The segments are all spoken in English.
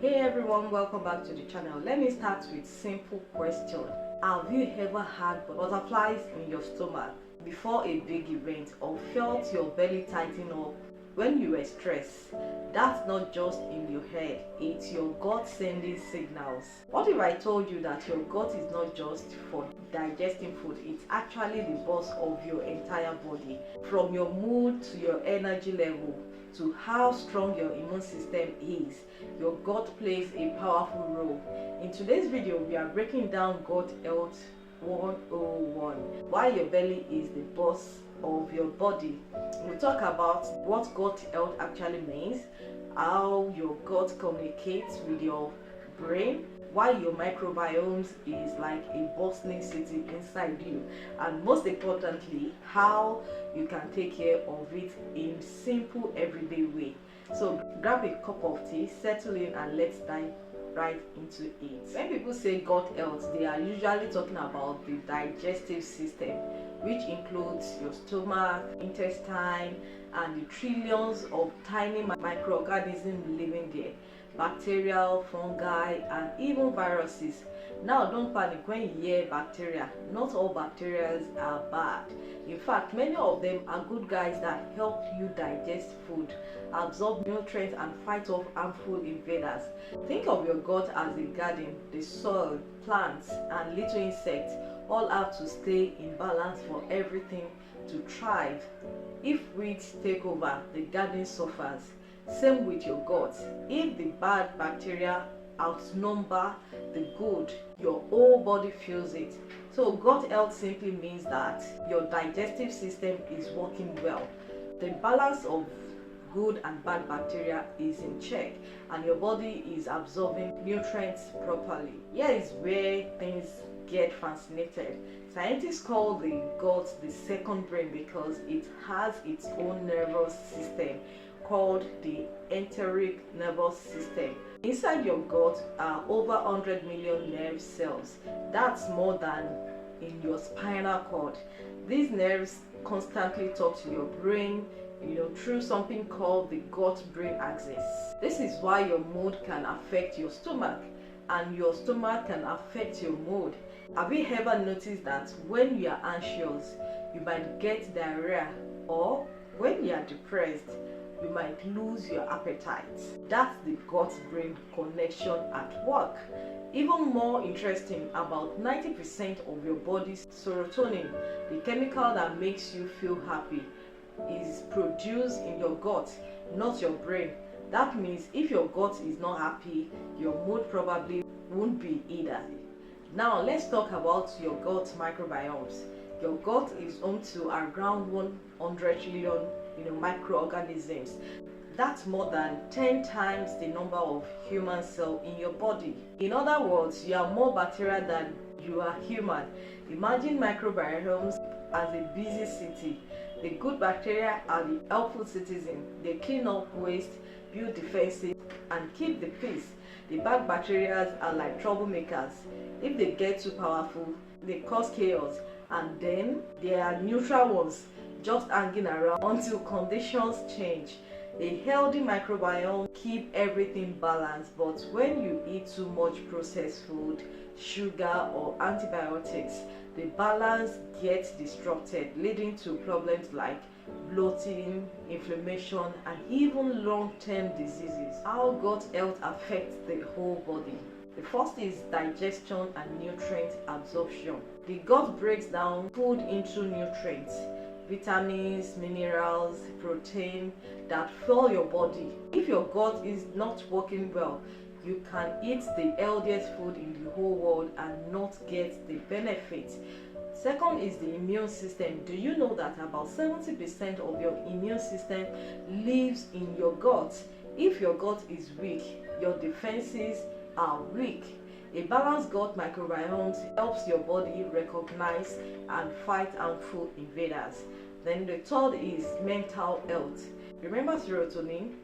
Hey everyone, welcome back to the channel. Let me start with simple question. Have you ever had butterflies in your stomach before a big event, or felt your belly tighten up when you were stressed? That's not just in your head, it's your gut sending signals. What if I told you that your gut is not just for digesting food, it's actually the boss of your entire body? From your mood to your energy level to how strong your immune system is, your gut plays a powerful role. In today's video, we are breaking down gut health 101, why your belly is the boss of your body. We'll talk about what gut health actually means, how your gut communicates with your brain, why your microbiome is like a bustling city inside you, and most importantly, how you can take care of it in simple everyday way. So grab a cup of tea, settle in, and let's dive right into it. When people say gut health, they are usually talking about the digestive system, which includes your stomach, intestine, and the trillions of tiny microorganisms living there, bacterial, fungi, and even viruses. Now don't panic when you hear bacteria. Not all bacteria are bad. In fact, many of them are good guys that help you digest food, absorb nutrients, and fight off harmful invaders. Think of your gut as a garden. The soil, plants, and little insects all have to stay in balance for everything to thrive. If weeds take over, the garden suffers. Same with your gut. If the bad bacteria outnumber the good, your whole body feels it. So gut health simply means that your digestive system is working well. The balance of good and bad bacteria is in check, and your body is absorbing nutrients properly. Here is where things get fascinated. Scientists call the gut the second brain because it has its own nervous system called the enteric nervous system. Inside your gut are over 100 million nerve cells. That's more than in your spinal cord. These nerves constantly talk to your brain, through something called the gut-brain axis. This is why your mood can affect your stomach, and your stomach can affect your mood. Have you ever noticed that when you are anxious, you might get diarrhea, or when you are depressed, you might lose your appetite? That's the gut-brain connection at work. Even more interesting, about 90% of your body's serotonin, the chemical that makes you feel happy, is produced in your gut, not your brain. That means if your gut is not happy, your mood probably won't be either. Now let's talk about your gut microbiomes. Your gut is home to around 100 trillion microorganisms. That's more than 10 times the number of human cells in your body. In other words, you are more bacteria than you are human. Imagine microbiomes as a busy city. The good bacteria are the helpful citizens. They clean up waste, build defenses, and keep the peace. The bad bacteria are like troublemakers. If they get too powerful, they cause chaos, and then there are neutral ones just hanging around until conditions change. A healthy microbiome keep everything balanced, but when you eat too much processed food, sugar, or antibiotics, the balance gets disrupted, leading to problems like bloating, inflammation, and even long-term diseases. How gut health affects the whole body. The first is digestion and nutrient absorption. The gut breaks down food into nutrients, vitamins, minerals, protein that fuel your body. If your gut is not working well, you can eat the healthiest food in the whole world and not get the benefits. Second is the immune system. Do you know that about 70% of your immune system lives in your gut? If your gut is weak, your defenses are weak. A balanced gut microbiome helps your body recognize and fight harmful invaders. Then the third is mental health. Remember serotonin?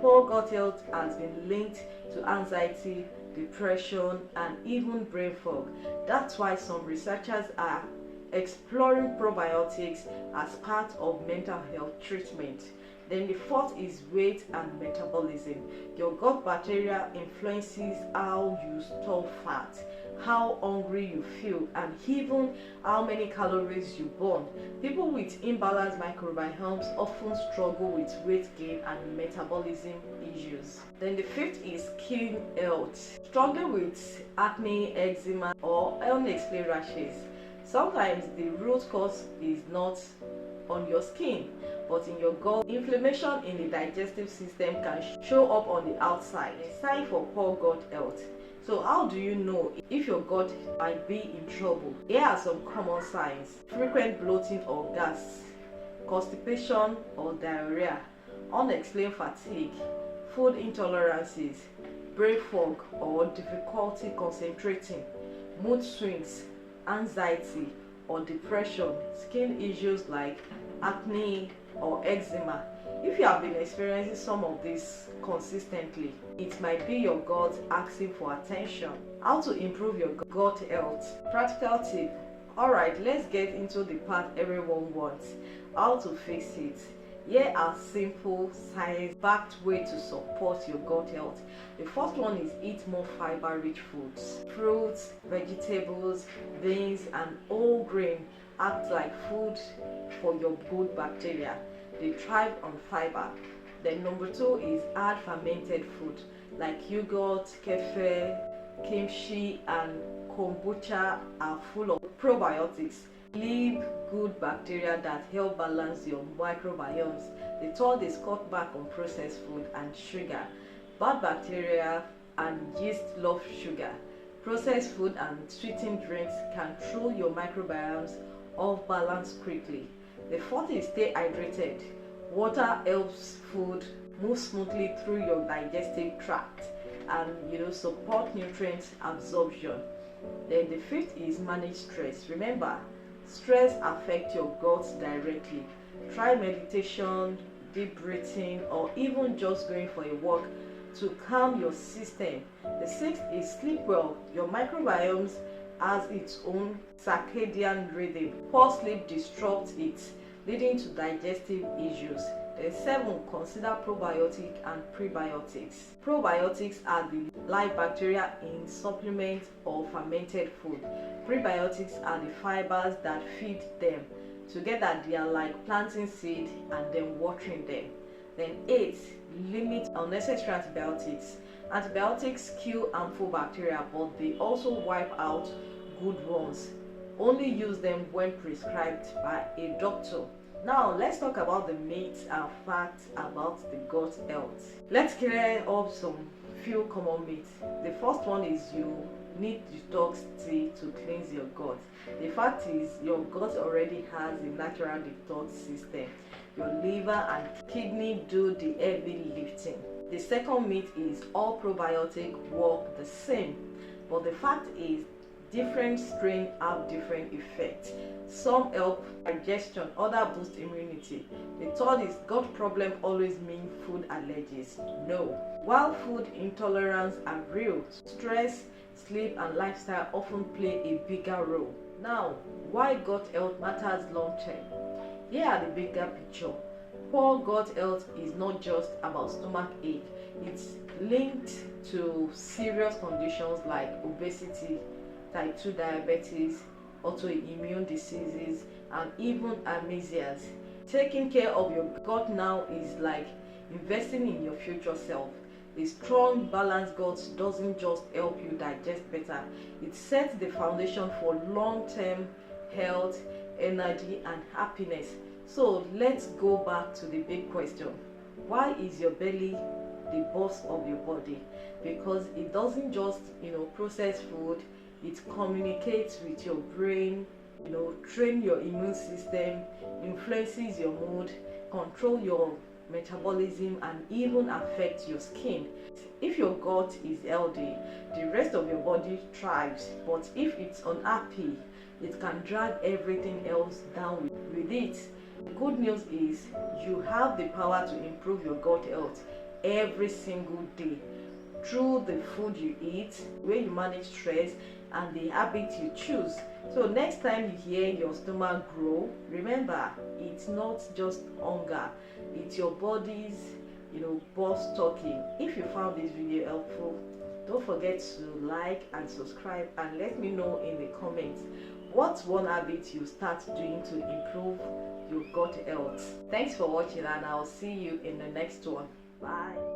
Poor gut health has been linked to anxiety, depression, and even brain fog. That's why some researchers are exploring probiotics as part of mental health treatment. Then the fourth is weight and metabolism. Your gut bacteria influences how you store fat, how hungry you feel, and even how many calories you burn. People with imbalanced microbiomes often struggle with weight gain and metabolism issues. Then the fifth is skin health. Struggling with acne, eczema, or unexplained rashes. Sometimes the root cause is not on your skin, but in your gut. Inflammation in the digestive system can show up on the outside, a sign for poor gut health. So how do you know if your gut might be in trouble? Here are some common signs: frequent bloating or gas, constipation or diarrhea, unexplained fatigue, food intolerances, brain fog or difficulty concentrating, mood swings, anxiety or depression, skin issues like acne or eczema. If you have been experiencing some of this consistently, it might be your gut asking for attention. How to improve your gut health? Practical tip. Alright, let's get into the part everyone wants: how to fix it. Here are simple, science-backed ways to support your gut health. The first one is eat more fiber-rich foods. Fruits, vegetables, beans, and whole grain act like food for your good bacteria. They thrive on fiber. Then number two is add fermented food like yogurt, kefir, kimchi, and kombucha are full of probiotics. Leave good bacteria that help balance your microbiomes. The third is cut back on processed food and sugar. Bad bacteria and yeast love sugar. Processed food and sweetened drinks can throw your microbiomes off balance quickly. The fourth is stay hydrated. Water helps food move smoothly through your digestive tract and support nutrient absorption. Then the fifth is manage stress. Remember, stress affects your gut directly. Try meditation, deep breathing, or even just going for a walk to calm your system. The sixth is sleep well. Your microbiomes has its own circadian rhythm. Poor sleep disrupts it, leading to digestive issues. Then 7, consider probiotic and prebiotics. Probiotics are the live bacteria in supplements or fermented food. Prebiotics are the fibers that feed them. Together they are like planting seed and then watering them. Then 8, limit unnecessary antibiotics. Antibiotics kill harmful bacteria, but they also wipe out good ones. Only use them when prescribed by a doctor. Now let's talk about the myths and facts about the gut health. Let's clear up some few common myths. The first one is you need detox tea to cleanse your gut. The fact is your gut already has a natural detox system. Your liver and kidney do the heavy lifting. The second myth is all probiotics work the same, but the fact is different strains have different effects. Some help digestion, others boost immunity. The third is gut problem always mean food allergies. No. While food intolerance are real, stress, sleep, and lifestyle often play a bigger role. Now, why gut health matters long term? Here are the bigger picture. Poor gut health is not just about stomach ache. It's linked to serious conditions like obesity, type 2 diabetes, autoimmune diseases, and even amnesias. Taking care of your gut now is like investing in your future self. A strong, balanced gut doesn't just help you digest better, it sets the foundation for long-term health, energy, and happiness. So let's go back to the big question. Why is your belly the boss of your body? Because it doesn't just process food, it communicates with your brain, train your immune system, influences your mood, control your metabolism, and even affect your skin. If your gut is healthy, the rest of your body thrives, but if it's unhappy, it can drag everything else down with it. The good news is you have the power to improve your gut health every single day. through the food you eat, the way you manage stress, and the habits you choose. So next time you hear your stomach grow, remember it's not just hunger, it's your body's boss talking. If you found this video helpful, don't forget to like and subscribe, and let me know in the comments what's one habit you start doing to improve your gut health. Thanks for watching, and I'll see you in the next one. Bye.